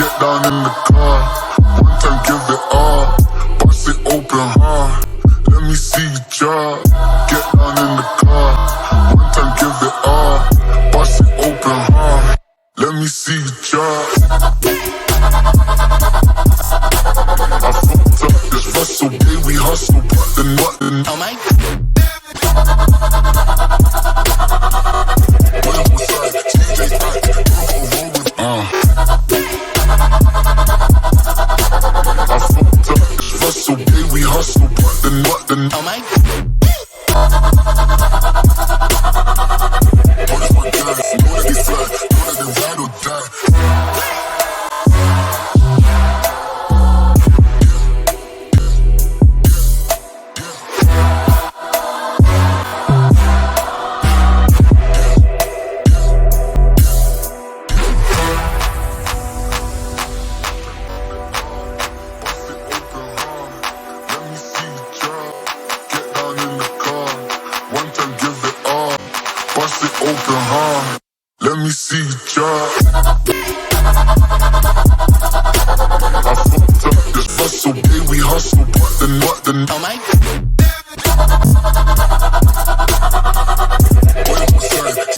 Get down in the car, one time give it all. Bust it open hard, let me see you drop. Get down in the car, one time give it all. Bust it open hard, let me see you drop. I fucked up this Russell, day we hustle, but the nothing. Oh my. I fucked up this Russell, day we hustle, but the nothing. Oh my. Know that my guys, know that they fly, know that they ride or die. Bust it open hard, let me see you drop.